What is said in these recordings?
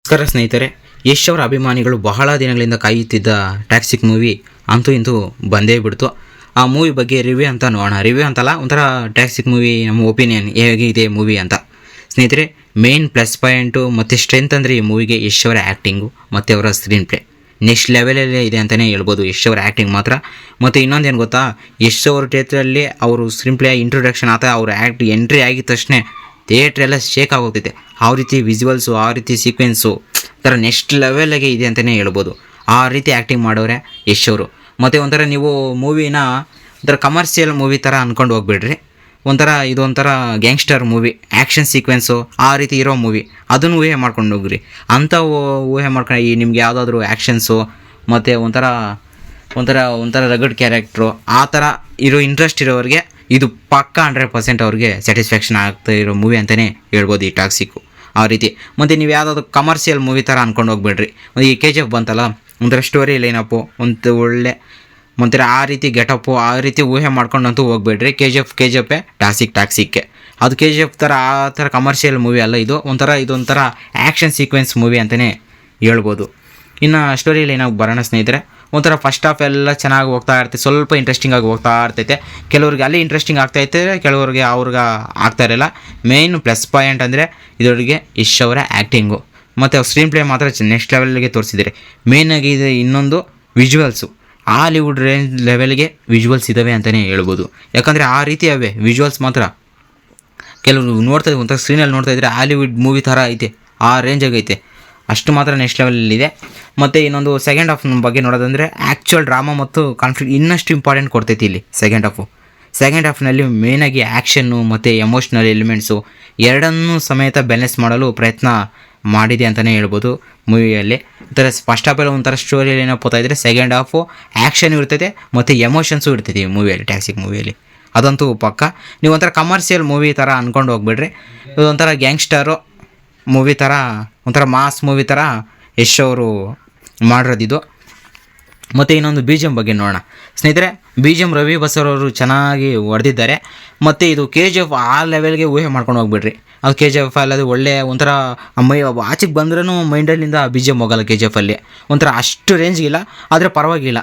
ನಮಸ್ಕಾರ ಸ್ನೇಹಿತರೆ. ಯಶ್ ಅವರ ಅಭಿಮಾನಿಗಳು ಬಹಳ ದಿನಗಳಿಂದ ಕಾಯುತ್ತಿದ್ದ ಟ್ಯಾಕ್ಸಿಕ್ ಮೂವಿ ಅಂತೂ ಇಂತೂ ಬಂದೇ ಬಿಡ್ತು. ಆ ಮೂವಿ ಬಗ್ಗೆ ರಿವ್ಯೂ ಅಂತ ನೋಡೋಣ. ರಿವ್ಯೂ ಅಂತಲ್ಲ, ಒಂಥರ ಟ್ಯಾಕ್ಸಿಕ್ ಮೂವಿ ನಮ್ಮ ಒಪಿನಿಯನ್ ಹೇಗಿದೆ ಮೂವಿ ಅಂತ. ಸ್ನೇಹಿತರೆ, ಮೇನ್ ಪ್ಲಸ್ ಪಾಯಿಂಟು ಮತ್ತು ಸ್ಟ್ರೆಂತ್ ಅಂದರೆ ಈ ಮೂವಿಗೆ ಯಶ್ ಅವರ ಆ್ಯಕ್ಟಿಂಗು ಮತ್ತು ಅವರ ಸ್ಕ್ರೀನ್ ಪ್ಲೇ ನೆಕ್ಸ್ಟ್ ಲೆವೆಲಲ್ಲೇ ಇದೆ ಅಂತಲೇ ಹೇಳ್ಬೋದು. ಯಶ್ ಅವರ ಆ್ಯಕ್ಟಿಂಗ್ ಮಾತ್ರ. ಮತ್ತು ಇನ್ನೊಂದೇನು ಗೊತ್ತಾ, ಯಶ್ ಅವ್ರ ಥಿಯೇಟ್ರಲ್ಲಿ ಅವರು ಸ್ಕ್ರೀನ್ ಪ್ಲೇ ಇಂಟ್ರೊಡಕ್ಷನ್ ಆತ ಅವ್ರ ಎಂಟ್ರಿ ಆಗಿದ ತಕ್ಷಣ ಥಿಯೇಟ್ರೆಲ್ಲ ಶೇಕ್ ಆಗೋಗ್ತೈತೆ. ಆ ರೀತಿ ವಿಜುವಲ್ಸು, ಆ ರೀತಿ ಸೀಕ್ವೆನ್ಸು ಥರ ನೆಕ್ಸ್ಟ್ ಲೆವೆಲ್ಗೆ ಇದೆ ಅಂತಲೇ ಹೇಳ್ಬೋದು. ಆ ರೀತಿ ಆ್ಯಕ್ಟಿಂಗ್ ಮಾಡೋರೆ ಯಶ್ ಅವರು. ಮತ್ತು ಒಂಥರ ನೀವು ಮೂವಿನ ಒಂಥರ ಕಮರ್ಷಿಯಲ್ ಮೂವಿ ಥರ ಅಂದ್ಕೊಂಡು ಹೋಗ್ಬೇಡ್ರಿ. ಇದೊಂಥರ ಗ್ಯಾಂಗ್ಸ್ಟರ್ ಮೂವಿ, ಆ್ಯಕ್ಷನ್ ಸೀಕ್ವೆನ್ಸು ಆ ರೀತಿ ಇರೋ ಮೂವಿ, ಅದನ್ನು ಊಹೆ ಮಾಡ್ಕೊಂಡು ಹೋಗ್ರಿ. ಅಂಥ ಊಹೆ ಮಾಡ್ಕೊಂಡು ಈ ನಿಮ್ಗೆ ಯಾವುದಾದ್ರೂ ಆ್ಯಕ್ಷನ್ಸು ಮತ್ತು ಒಂಥರ ರಗಡ್ ಕ್ಯಾರೆಕ್ಟ್ರು ಆ ಥರ ಇರೋ ಇಂಟ್ರೆಸ್ಟ್ ಇರೋರಿಗೆ ಇದು ಪಕ್ಕಾ 100% ಅವ್ರಿಗೆ ಸ್ಯಾಟಿಸ್ಫ್ಯಾಕ್ಷನ್ ಆಗ್ತಾ ಇರೋ ಮೂವಿ ಅಂತಲೇ ಹೇಳ್ಬೋದು ಈ ಟಾಕ್ಸಿಕ್ಕು. ಆ ರೀತಿ. ಮತ್ತು ನೀವು ಯಾವುದಾದ್ರು ಕಮರ್ಷಿಯಲ್ ಮೂವಿ ಥರ ಅಂದ್ಕೊಂಡು ಹೋಗ್ಬೇಡ್ರಿ. ಈ KGF ಬಂತಲ್ಲ, ಒಂಥರ ಸ್ಟೋರಿ ಲೈನಪ್ಪು, ಒಳ್ಳೆ ಒಂಥರ ಆ ರೀತಿ ಗೆಟಪ್ಪು, ಆ ರೀತಿ ಊಹೆ ಮಾಡ್ಕೊಂಡಂತೂ ಹೋಗ್ಬೇಡ್ರಿ. KGF ಟಾಕ್ಸಿಕ್ಕೆ ಅದು KGF ಥರ ಆ ಥರ ಕಮರ್ಷಿಯಲ್ ಮೂವಿ ಅಲ್ಲ ಇದು. ಇದೊಂಥರ ಆ್ಯಕ್ಷನ್ ಸೀಕ್ವೆನ್ಸ್ ಮೂವಿ ಅಂತಲೇ ಹೇಳ್ಬೋದು. ಇನ್ನು ಸ್ಟೋರಿ ಲೈನಾಗಿ ಬರೋಣ ಸ್ನೇಹಿತರೆ. ಒಂಥರ ಫಸ್ಟ್ ಹಾಫ್ ಎಲ್ಲ ಚೆನ್ನಾಗಿ ಹೋಗ್ತಾ ಇರ್ತೈತೆ, ಸ್ವಲ್ಪ ಇಂಟ್ರೆಸ್ಟಿಂಗಾಗಿ ಹೋಗ್ತಾ ಇರ್ತೈತೆ. ಕೆಲವ್ರಿಗೆ ಅಲ್ಲಿ ಇಂಟ್ರೆಸ್ಟಿಂಗ್ ಆಗ್ತಾಯಿತ್ತೆ, ಕೆಲವ್ರಿಗೆ ಆಗ್ತಾ ಇರಲ್ಲ. ಮೇನ್ ಪ್ಲಸ್ ಪಾಯಿಂಟ್ ಅಂದರೆ ಇದರೊಳಗೆ ಯಶ್ ಅವರ ಆ್ಯಕ್ಟಿಂಗು ಮತ್ತು ಅವ್ರ ಸ್ಕ್ರೀನ್ ಪ್ಲೇ ಮಾತ್ರ ನೆಕ್ಸ್ಟ್ ಲೆವೆಲ್ಗೆ ತೋರಿಸಿದ್ದಾರೆ. ಮೇಯ್ನಾಗಿ ಇದೆ ಇನ್ನೊಂದು ವಿಜುವಲ್ಸು. ಹಾಲಿವುಡ್ ರೇಂಜ್ ಲೆವೆಲ್ಗೆ ವಿಜುವಲ್ಸ್ ಇದ್ದಾವೆ ಅಂತಲೇ ಹೇಳ್ಬೋದು. ಯಾಕಂದರೆ ಆ ರೀತಿ ಅವೆ ವಿಜುವಲ್ಸ್ ಮಾತ್ರ. ಕೆಲವರು ನೋಡ್ತಾಯಿದ್ದೆ ಒಂಥರ ಸ್ಕ್ರೀನಲ್ಲಿ ನೋಡ್ತಾಯಿದ್ರೆ ಹಾಲಿವುಡ್ ಮೂವಿ ಥರ ಐತೆ, ಆ ರೇಂಜಾಗಿ ಐತೆ. ಅಷ್ಟು ಮಾತ್ರ ನೆಕ್ಸ್ಟ್ ಲೆವೆಲಲ್ಲಿದೆ. ಮತ್ತು ಇನ್ನೊಂದು ಸೆಕೆಂಡ್ ಹಾಫ್ ಬಗ್ಗೆ ನೋಡೋದಂದರೆ ಆ್ಯಕ್ಚುಯಲ್ ಡ್ರಾಮಾ ಮತ್ತು ಕಾನ್ಫ್ಲಿಕ್ಟ್ ಇನ್ನಷ್ಟು ಇಂಪಾರ್ಟೆಂಟ್ ಕೊಡ್ತೈತಿ ಇಲ್ಲಿ ಸೆಕೆಂಡ್ ಹಾಫ್ನಲ್ಲಿ ಮೇಯ್ನಾಗಿ ಆ್ಯಕ್ಷನ್ನು ಮತ್ತು ಎಮೋಷ್ನಲ್ ಎಲಿಮೆಂಟ್ಸು ಎರಡನ್ನೂ ಸಮೇತ ಬ್ಯಾಲೆನ್ಸ್ ಮಾಡಲು ಪ್ರಯತ್ನ ಮಾಡಿದೆ ಅಂತಲೇ ಹೇಳ್ಬೋದು ಮೂವಿಯಲ್ಲಿ. ಒಂಥರ ಫಸ್ಟ್ ಹಾಫಲ್ಲಿ ಒಂಥರ ಸ್ಟೋರಿಯಲ್ಲಿ ಏನಪ್ಪ ಇದ್ದರೆ, ಸೆಕೆಂಡ್ ಹಾಫು ಆ್ಯಕ್ಷನ್ ಇರ್ತೈತೆ ಮತ್ತು ಎಮೋಷನ್ಸು ಇರ್ತೈತಿ ಈ ಮೂವಿಯಲ್ಲಿ, ಟ್ಯಾಕ್ಸಿಕ್ ಮೂವಿಯಲ್ಲಿ. ಅದಂತೂ ಪಕ್ಕ. ನೀವು ಒಂಥರ ಕಮರ್ಷಿಯಲ್ ಮೂವಿ ಥರ ಅಂದ್ಕೊಂಡು ಹೋಗ್ಬೇಡ್ರಿ. ಇದೊಂಥರ ಗ್ಯಾಂಗ್ಸ್ಟರು ಮೂವಿ ಥರ, ಒಂಥರ ಮಾಸ್ ಮೂವಿ ಥರ ಯಶ್ ಅವರು ಮಾಡಿರೋದಿದು. ಮತ್ತು ಇನ್ನೊಂದು BGM ಬಗ್ಗೆ ನೋಡೋಣ ಸ್ನೇಹಿತರೆ. BGM ರವಿ ಬಸವರ್ ಅವರು ಚೆನ್ನಾಗಿ ಹೊಡೆದಿದ್ದಾರೆ. ಮತ್ತು ಇದು KGF ಆ ಲೆವೆಲ್ಗೆ ಊಹೆ ಮಾಡ್ಕೊಂಡು ಹೋಗ್ಬಿಡ್ರಿ. ಅದು KGF ಅಲ್ಲದು ಒಳ್ಳೆ ಒಂಥರ ಆಚೆಗೆ ಬಂದ್ರೂ ಮೈಂಡಲ್ಲಿಂದ BGM ಹೋಗಲ್ಲ KGFಲ್ಲಿ. ಒಂಥರ ಅಷ್ಟು ರೇಂಜ್ಗಿಲ್ಲ, ಆದರೆ ಪರವಾಗಿಲ್ಲ.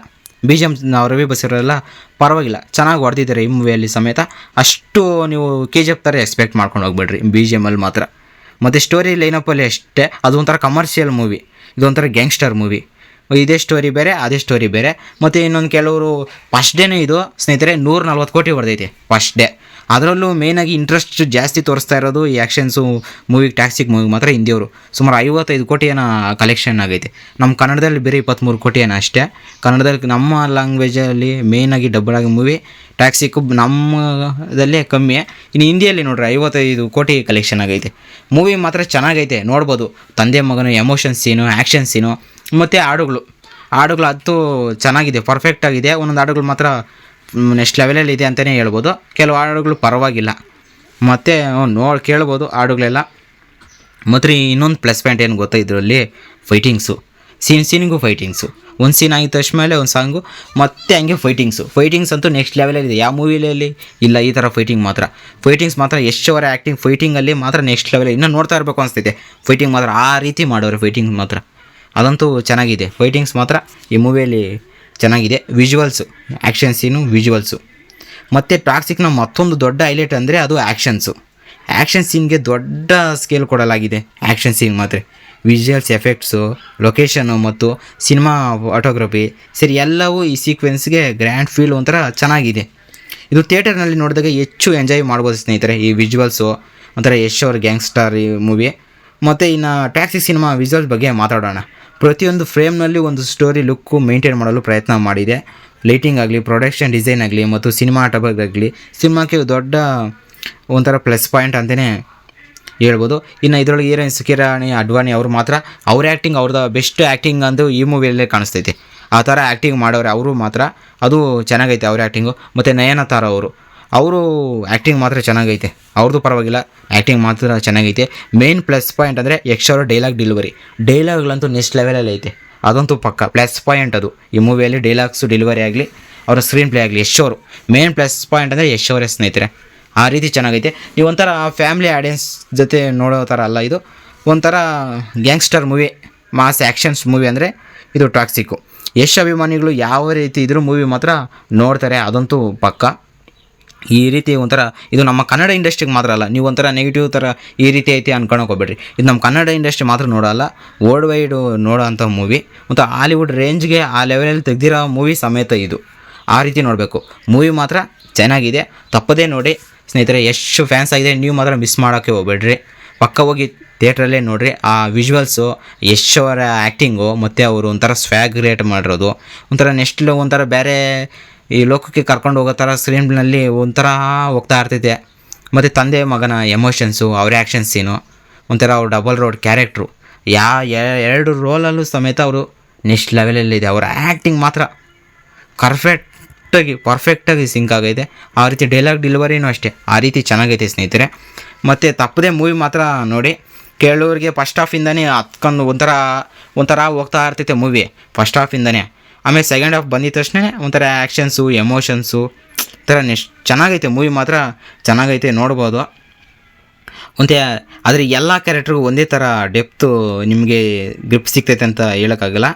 BGM ರವಿ ಬಸವರೆಲ್ಲ ಪರವಾಗಿಲ್ಲ, ಚೆನ್ನಾಗಿ ಹೊಡೆದಿದ್ದಾರೆ ಈ ಮೂವಿಯಲ್ಲಿ ಸಮೇತ. ಅಷ್ಟು ನೀವು KGF ಥರ ಎಕ್ಸ್ಪೆಕ್ಟ್ ಮಾಡ್ಕೊಂಡು ಹೋಗ್ಬೇಡ್ರಿ BGMಲ್ಲಿ ಮಾತ್ರ. ಮತ್ತು ಸ್ಟೋರಿ ಲೈನಪ್ಪಲ್ಲಿ ಅಷ್ಟೇ, ಅದು ಒಂಥರ ಕಮರ್ಷಿಯಲ್ ಮೂವಿ, ಇದೊಂಥರ ಗ್ಯಾಂಗ್ಸ್ಟರ್ ಮೂವಿ. ಇದೇ ಸ್ಟೋರಿ ಬೇರೆ, ಅದೇ ಸ್ಟೋರಿ ಬೇರೆ. ಮತ್ತು ಇನ್ನೊಂದು ಕೆಲವರು ಫಸ್ಟ್ ಡೇನೇ ಇದು ಸ್ನೇಹಿತರೆ 140 ಕೋಟಿ ಹೊಡೆದೈತೆ ಫಸ್ಟ್ ಡೇ. ಅದರಲ್ಲೂ ಮೇಯ್ನಾಗಿ ಇಂಟ್ರೆಸ್ಟ್ ಜಾಸ್ತಿ ತೋರಿಸ್ತಾ ಇರೋದು ಈ ಆ್ಯಕ್ಷನ್ಸು ಮೂವಿಗೆ, ಟ್ಯಾಕ್ಸಿಕ್ ಮೂವಿಗೆ ಮಾತ್ರ ಹಿಂದಿಯವರು. ಸುಮಾರು 55 ಕೋಟಿ ಏನೋ ಕಲೆಕ್ಷನ್ ಆಗೈತೆ. ನಮ್ಮ ಕನ್ನಡದಲ್ಲಿ ಬೇರೆ 23 ಕೋಟಿ ಏನೋ ಅಷ್ಟೇ. ಕನ್ನಡದಲ್ಲಿ ನಮ್ಮ ಲ್ಯಾಂಗ್ವೇಜಲ್ಲಿ ಮೇಯ್ನಾಗಿ ಡಬ್ಬಲ್ ಆಗಿ ಮೂವಿ ಟ್ಯಾಕ್ಸಿಕ್ಕು ನಮ್ಮದಲ್ಲೇ ಕಮ್ಮಿ. ಇನ್ನು ಹಿಂದಿಯಲ್ಲಿ ನೋಡ್ರಿ 55 ಕೋಟಿ ಕಲೆಕ್ಷನ್ ಆಗೈತೆ. ಮೂವಿ ಮಾತ್ರ ಚೆನ್ನಾಗೈತೆ, ನೋಡ್ಬೋದು. ತಂದೆ ಮಗನ ಎಮೋಷನ್ ಸೀನು, ಆ್ಯಕ್ಷನ್ ಸೀನು ಮತ್ತು ಹಾಡುಗಳು ಅಂತೂ ಚೆನ್ನಾಗಿದೆ, ಪರ್ಫೆಕ್ಟ್ ಆಗಿದೆ. ಒಂದೊಂದು ಹಾಡುಗಳು ಮಾತ್ರ ನೆಕ್ಸ್ಟ್ ಲೆವೆಲಲ್ಲಿ ಇದೆ ಅಂತಲೇ ಹೇಳ್ಬೋದು. ಕೆಲವು ಹಾಡುಗಳು ಪರವಾಗಿಲ್ಲ, ಮತ್ತು ಕೇಳ್ಬೋದು ಹಾಡುಗಳೆಲ್ಲ. ಮತ್ತು ಇನ್ನೊಂದು ಪ್ಲಸ್ ಪಾಯಿಂಟ್ ಏನು ಗೊತ್ತಾ ಇದರಲ್ಲಿ, ಫೈಟಿಂಗ್ಸು, ಸೀನಿಗೂ ಫೈಟಿಂಗ್ಸು. ಒಂದು ಸೀನ್ ಆಗಿದ ತಕ್ಷಣ ಮೇಲೆ ಒಂದು ಸಾಂಗು, ಮತ್ತು ಹಂಗೆ ಫೈಟಿಂಗ್ಸ್ ಅಂತೂ ನೆಕ್ಸ್ಟ್ ಲೆವೆಲಲ್ಲಿದೆ. ಯಾವ ಮೂವಿಯಲ್ಲಿ ಇಲ್ಲ ಈ ಥರ ಫೈಟಿಂಗ್ಸ್ ಮಾತ್ರ ಯಶ್ ಅವರ ಆ್ಯಕ್ಟಿಂಗ್ ಫೈಟಿಂಗಲ್ಲಿ ಮಾತ್ರ ನೆಕ್ಸ್ಟ್ ಲೆವೆಲ್. ಇನ್ನೂ ನೋಡ್ತಾ ಇರಬೇಕು ಅನಿಸ್ತೈತೆ ಫೈಟಿಂಗ್ ಮಾತ್ರ. ಆ ರೀತಿ ಮಾಡೋರು ಫೈಟಿಂಗ್ ಮಾತ್ರ, ಅದಂತೂ ಚೆನ್ನಾಗಿದೆ. ಫೈಟಿಂಗ್ಸ್ ಮಾತ್ರ ಈ ಮೂವಿಯಲ್ಲಿ ಚೆನ್ನಾಗಿದೆ. ವಿಜುವಲ್ಸು, ಆ್ಯಕ್ಷನ್ ಸೀನು, ವಿಜುವಲ್ಸು. ಮತ್ತು ಟಾಕ್ಸಿಕ್ನ ಮತ್ತೊಂದು ದೊಡ್ಡ ಹೈಲೈಟ್ ಅಂದರೆ ಅದು ಆ್ಯಕ್ಷನ್ ಸೀನ್ಗೆ ದೊಡ್ಡ ಸ್ಕೇಲ್ ಕೊಡಲಾಗಿದೆ. ಆ್ಯಕ್ಷನ್ ಸೀನ್ ಮಾತ್ರ ವಿಜುವಲ್ಸ್, ಎಫೆಕ್ಟ್ಸು, ಲೊಕೇಶನ್ನು ಮತ್ತು ಸಿನಿಮಾ ಫೋಟೋಗ್ರಫಿ ಸೇರಿ ಎಲ್ಲವೂ ಈ ಸೀಕ್ವೆನ್ಸ್ಗೆ ಗ್ರ್ಯಾಂಡ್ ಫೀಲ್ ಒಂಥರ ಚೆನ್ನಾಗಿದೆ. ಇದು ಥಿಯೇಟರ್ನಲ್ಲಿ ನೋಡಿದಾಗ ಹೆಚ್ಚು ಎಂಜಾಯ್ ಮಾಡ್ಬೋದು ಸ್ನೇಹಿತರೆ. ಈ ವಿಜುವಲ್ಸು ಒಂಥರ ಯಶ್ ಅವ್ರ ಗ್ಯಾಂಗ್ಸ್ಟರ್ ಈ ಮೂವಿ. ಮತ್ತು ಇನ್ನು ಟ್ಯಾಕ್ಸಿಕ್ ಸಿನಿಮಾ ವಿಜುವಲ್ಸ್ ಬಗ್ಗೆ ಮಾತಾಡೋಣ. ಪ್ರತಿಯೊಂದು ಫ್ರೇಮ್ನಲ್ಲಿ ಒಂದು ಸ್ಟೋರಿ ಲುಕ್ಕು ಮೇಂಟೈನ್ ಮಾಡಲು ಪ್ರಯತ್ನ ಮಾಡಿದೆ. ಲೈಟಿಂಗ್ ಆಗಲಿ, ಪ್ರೊಡಕ್ಷನ್ ಡಿಸೈನ್ ಆಗಲಿ ಮತ್ತು ಸಿನಿಮಾಟೋಗ್ರಫಿ ಸಿನಿಮಾಕ್ಕೆ ದೊಡ್ಡ ಒಂಥರ ಪ್ಲಸ್ ಪಾಯಿಂಟ್ ಅಂತಲೇ ಹೇಳ್ಬೋದು. ಇನ್ನು ಇದರೊಳಗೆ ಹೀರೋಯಿನ್ಸ್ ಕಿರಾಣಿ ಅಡ್ವಾಣಿ ಅವರು ಮಾತ್ರ ಅವ್ರ ಆ್ಯಕ್ಟಿಂಗ್, ಅವ್ರದ್ದು ಬೆಸ್ಟ್ ಆ್ಯಕ್ಟಿಂಗ್ ಅಂದು ಈ ಮೂವಿಯಲ್ಲೇ ಕಾಣಿಸ್ತೈತೆ. ಆ ಥರ ಆ್ಯಕ್ಟಿಂಗ್ ಮಾಡೋರೆ ಅವರು ಮಾತ್ರ, ಅದು ಚೆನ್ನಾಗೈತೆ ಅವ್ರ ಆ್ಯಕ್ಟಿಂಗು. ಮತ್ತು ನಯನತಾರ ಅವರು ಆ್ಯಕ್ಟಿಂಗ್ ಮಾತ್ರ ಚೆನ್ನಾಗೈತೆ, ಅವ್ರದ್ದು ಪರವಾಗಿಲ್ಲ, ಆ್ಯಕ್ಟಿಂಗ್ ಮಾತ್ರ ಚೆನ್ನಾಗೈತೆ. ಮೇನ್ ಪ್ಲಸ್ ಪಾಯಿಂಟ್ ಅಂದರೆ ಯಶ್ ಅವರ ಡೈಲಾಗ್ಗಳಂತೂ ನೆಕ್ಸ್ಟ್ ಲೆವೆಲಲ್ಲಿ ಐತೆ. ಅದಂತೂ ಪಕ್ಕ ಪ್ಲಸ್ ಪಾಯಿಂಟ್ ಅದು ಈ ಮೂವಿಯಲ್ಲಿ. ಡೈಲಾಗ್ಸು ಡೆಲಿವರಿ ಆಗಲಿ, ಅವರ ಸ್ಕ್ರೀನ್ ಪ್ಲೇ ಆಗಲಿ, ಯಶ್ ಅವರು ಮೇನ್ ಪ್ಲಸ್ ಪಾಯಿಂಟ್ ಅಂದರೆ ಯಶ್ ಅವರೇ ಸ್ನೇಹಿತರೆ. ಆ ರೀತಿ ಚೆನ್ನಾಗೈತೆ. ನೀವು ಒಂಥರ ಫ್ಯಾಮಿಲಿ ಆಡಿಯನ್ಸ್ ಜೊತೆ ನೋಡೋ ಥರ ಅಲ್ಲ ಇದು. ಒಂಥರ gangster movie, mass actions movie ಅಂದರೆ ಇದು ಟಾಕ್ಸಿಕ್ಕು. ಯಶ್ ಅಭಿಮಾನಿಗಳು ಯಾವ ರೀತಿ ಇದ್ರೂ ಮೂವಿ ಮಾತ್ರ ನೋಡ್ತಾರೆ, ಅದಂತೂ ಪಕ್ಕ. ಈ ರೀತಿ ಒಂಥರ ಇದು ನಮ್ಮ ಕನ್ನಡ ಇಂಡಸ್ಟ್ರಿಗೆ ಮಾತ್ರ ಅಲ್ಲ, ನೀವು ಒಂಥರ ನೆಗೆಟಿವ್ ಥರ ಈ ರೀತಿ ಐತಿ ಅನ್ಕೊಳಕ್ಕೆ ಹೋಗ್ಬೇಡ್ರಿ. ಇದು ನಮ್ಮ ಕನ್ನಡ ಇಂಡಸ್ಟ್ರಿ ಮಾತ್ರ ನೋಡೋಲ್ಲ, ವರ್ಲ್ಡ್ ವೈಡು ನೋಡೋ ಅಂಥ ಮೂವಿ. ಮತ್ತು ಹಾಲಿವುಡ್ ರೇಂಜ್ಗೆ ಆ ಲೆವೆಲಲ್ಲಿ ತೆಗ್ದಿರೋ ಮೂವಿ ಸಮೇತ ಇದು. ಆ ರೀತಿ ನೋಡಬೇಕು. ಮೂವಿ ಮಾತ್ರ ಚೆನ್ನಾಗಿದೆ, ತಪ್ಪದೇ ನೋಡಿ ಸ್ನೇಹಿತರೆ. ಎಷ್ಟು ಫ್ಯಾನ್ಸ್ ಆಗಿದೆ, ನೀವು ಮಾತ್ರ ಮಿಸ್ ಮಾಡೋಕ್ಕೆ ಹೋಗ್ಬೇಡ್ರಿ. ಪಕ್ಕ ಹೋಗಿ ಥಿಯೇಟ್ರಲ್ಲೇ ನೋಡಿರಿ. ಆ ವಿಜುವಲ್ಸು, ಯಶ್ ಅವರ ಆ್ಯಕ್ಟಿಂಗು, ಮತ್ತು ಅವರು ಒಂಥರ ಸ್ವ್ಯಾಗ್ ರೇಟ್ ಮಾಡಿರೋದು, ಒಂಥರ ನೆಕ್ಸ್ಟ್ ಒಂಥರ ಬೇರೆ ಈ ಲೋಕಕ್ಕೆ ಕರ್ಕೊಂಡು ಹೋಗೋ ಥರ ಸ್ಕ್ರೀನ್ನಲ್ಲಿ ಒಂಥರ ಹೋಗ್ತಾ ಇರ್ತೈತೆ. ಮತ್ತು ತಂದೆ ಮಗನ ಎಮೋಷನ್ಸು, ಅವ್ರ ಆ್ಯಕ್ಷನ್ ಸೀನು, ಒಂಥರ ಅವ್ರು ಡಬಲ್ ರೋಡ್ ಕ್ಯಾರೆಕ್ಟ್ರು, ಎರಡು ರೋಲಲ್ಲೂ ಸಮೇತ ಅವರು ನೆಕ್ಸ್ಟ್ ಲೆವೆಲಲ್ಲಿದೆ. ಅವರ ಆ್ಯಕ್ಟಿಂಗ್ ಮಾತ್ರ ಪರ್ಫೆಕ್ಟಾಗಿ ಸಿಂಕ್ ಆಗೈತೆ. ಆ ರೀತಿ ಡೈಲಾಗ್ ಡೆಲಿವರಿನೂ ಅಷ್ಟೇ, ಆ ರೀತಿ ಚೆನ್ನಾಗೈತೆ ಸ್ನೇಹಿತರೆ. ಮತ್ತು ತಪ್ಪದೆ ಮೂವಿ ಮಾತ್ರ ನೋಡಿ. ಕೇಳೋರಿಗೆ ಫಸ್ಟ್ ಹಾಫಿಂದನೇ ಹತ್ಕೊಂಡು ಒಂಥರ ಹೋಗ್ತಾ ಇರ್ತೈತೆ ಮೂವಿ ಫಸ್ಟ್ ಹಾಫಿಂದನೇ. ಆಮೇಲೆ ಸೆಕೆಂಡ್ ಹಾಫ್ ಬಂದಿದ ತಕ್ಷಣ ಒಂಥರ ಆ್ಯಕ್ಷನ್ಸು, ಎಮೋಷನ್ಸು ಥರ ನೆಕ್ಸ್ಟ್ ಚೆನ್ನಾಗೈತೆ ಮೂವಿ ಮಾತ್ರ ಚೆನ್ನಾಗೈತೆ, ನೋಡ್ಬೋದು. ಮತ್ತು ಆದರೆ ಎಲ್ಲ ಕ್ಯಾರೆಕ್ಟ್ರಿಗೂ ಒಂದೇ ಥರ ಡೆಪ್ತು ನಿಮಗೆ ಗ್ರಿಪ್ ಸಿಗ್ತೈತೆ ಅಂತ ಹೇಳೋಕ್ಕಾಗಲ್ಲ.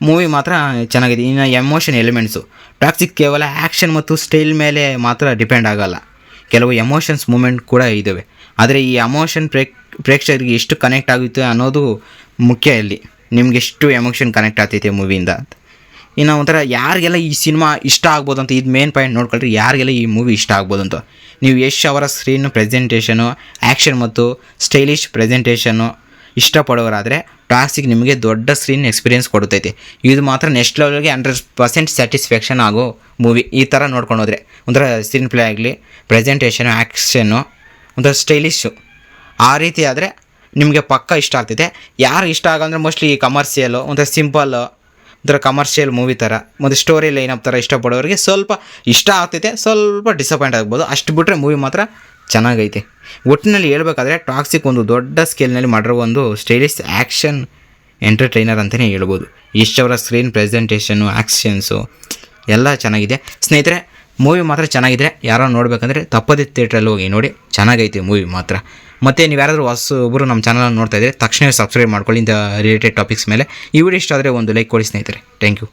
ಮೂವಿ ಮಾತ್ರ ಚೆನ್ನಾಗಿದೆ. ಇನ್ನು ಎಮೋಷನ್ ಎಲಿಮೆಂಟ್ಸು, ಟಾಕ್ಸಿಕ್ ಕೇವಲ ಆ್ಯಕ್ಷನ್ ಮತ್ತು ಸ್ಟೈಲ್ ಮೇಲೆ ಮಾತ್ರ ಡಿಪೆಂಡ್ ಆಗೋಲ್ಲ, ಕೆಲವು ಎಮೋಷನ್ಸ್ ಮೂಮೆಂಟ್ ಕೂಡ ಇದ್ದಾವೆ. ಆದರೆ ಈ ಎಮೋಷನ್ ಪ್ರೇಕ್ಷಕರಿಗೆ ಎಷ್ಟು ಕನೆಕ್ಟ್ ಆಗುತ್ತೆ ಅನ್ನೋದು ಮುಖ್ಯ. ಇಲ್ಲಿ ನಿಮ್ಗೆ ಎಷ್ಟು ಎಮೋಷನ್ ಕನೆಕ್ಟ್ ಆಗ್ತೈತೆ ಮೂವಿಯಿಂದ ಅಂತ. ಇನ್ನು ಒಂಥರ ಯಾರಿಗೆಲ್ಲ ಈ ಸಿನಿಮಾ ಇಷ್ಟ ಆಗ್ಬೋದು ಅಂತ, ಇದು ಮೇನ್ ಪಾಯಿಂಟ್ ನೋಡ್ಕೊಳ್ರಿ. ಯಾರಿಗೆಲ್ಲ ಈ ಮೂವಿ ಇಷ್ಟ ಆಗ್ಬೋದು ಅಂತ, ನೀವು ಯಶ್ ಅವರ ಸ್ಕ್ರೀನ್ ಪ್ರೆಸೆಂಟೇಷನು, ಆ್ಯಕ್ಷನ್ ಮತ್ತು ಸ್ಟೈಲಿಶ್ ಪ್ರೆಸೆಂಟೇಷನ್ನು ಇಷ್ಟಪಡೋರಾದರೆ ಟಾಕ್ಸಿಕ್ ನಿಮಗೆ ದೊಡ್ಡ ಸ್ಕ್ರೀನ್ ಎಕ್ಸ್ಪೀರಿಯೆನ್ಸ್ ಕೊಡುತ್ತೈತೆ. ಇದು ಮಾತ್ರ ನೆಕ್ಸ್ಟ್ ಲೆವೆಲ್ಗೆ 100% ಸ್ಯಾಟಿಸ್ಫ್ಯಾಕ್ಷನ್ ಆಗೋ ಮೂವಿ. ಈ ಥರ ನೋಡ್ಕೊಂಡು ಹೋದರೆ ಒಂಥರ ಸ್ಕ್ರೀನ್ ಪ್ಲೇ ಆಗಲಿ, ಪ್ರೆಸೆಂಟೇಷನು, ಆ್ಯಕ್ಷನ್ನು, ಒಂಥರ ಸ್ಟೈಲಿಶು, ಆ ರೀತಿ ಆದರೆ ನಿಮಗೆ ಪಕ್ಕ ಇಷ್ಟ ಆಗ್ತೈತೆ. ಯಾರು ಇಷ್ಟ ಆಗಂದ್ರೆ ಮೋಸ್ಟ್ಲಿ ಕಮರ್ಷಿಯಲು, ಒಂಥರ ಸಿಂಪಲ್ಲು, ಒಂಥರ ಕಮರ್ಷಿಯಲ್ ಮೂವಿ ಥರ ಮತ್ತು ಸ್ಟೋರಿ ಲೈನಪ್ ಥರ ಇಷ್ಟಪಡೋರಿಗೆ ಸ್ವಲ್ಪ ಇಷ್ಟ ಆಗ್ತೈತೆ, ಸ್ವಲ್ಪ ಡಿಸಪಾಯಿಂಟ್ ಆಗ್ಬೋದು. ಅಷ್ಟು ಬಿಟ್ಟರೆ ಮೂವಿ ಮಾತ್ರ ಚೆನ್ನಾಗೈತೆ. ಒಟ್ಟಿನಲ್ಲಿ ಹೇಳ್ಬೇಕಾದ್ರೆ ಟಾಕ್ಸಿಕ್ ಒಂದು ದೊಡ್ಡ ಸ್ಕೇಲ್ನಲ್ಲಿ ಮಾಡಿರೋ ಒಂದು ಸ್ಟೈಲಿಶ್ ಆ್ಯಕ್ಷನ್ ಎಂಟರ್ಟೈನರ್ ಅಂತಲೇ ಹೇಳ್ಬೋದು. ಅವರ ಸ್ಕ್ರೀನ್ ಪ್ರೆಸೆಂಟೇಷನ್ನು, ಆ್ಯಕ್ಷನ್ಸು ಎಲ್ಲ ಚೆನ್ನಾಗಿದೆ ಸ್ನೇಹಿತರೆ. ಮೂವಿ ಮಾತ್ರ ಚೆನ್ನಾಗಿದ್ರೆ ಯಾರೋ ನೋಡಬೇಕಂದ್ರೆ ತಪ್ಪದೇ ಥಿಯೇಟ್ರಲ್ಲಿ ಹೋಗಿ ನೋಡಿ, ಚೆನ್ನಾಗೈತೆ ಮೂವಿ ಮಾತ್ರ. ಮತ್ತು ನೀವು ಯಾರಾದರೂ ಹೊಸೊಬ್ಬರು ನಮ್ಮ ಚಾನಲನ್ನು ನೋಡ್ತಾ ಇದ್ದರೆ ತಕ್ಷಣ ಸಬ್ಸ್ಕ್ರೈಬ್ ಮಾಡ್ಕೊಳ್ಳಿ ಇಂಥ ರಿಲೇಟೆಡ್ ಟಾಪಿಕ್ಸ್ ಮೇಲೆ. ಈ ವಿಡಿಯೋ ಇಷ್ಟ ಆದರೆ ಒಂದು ಲೈಕ್ ಕೊಡಿ ಸ್ನೇಹಿತರೆ. Thank you.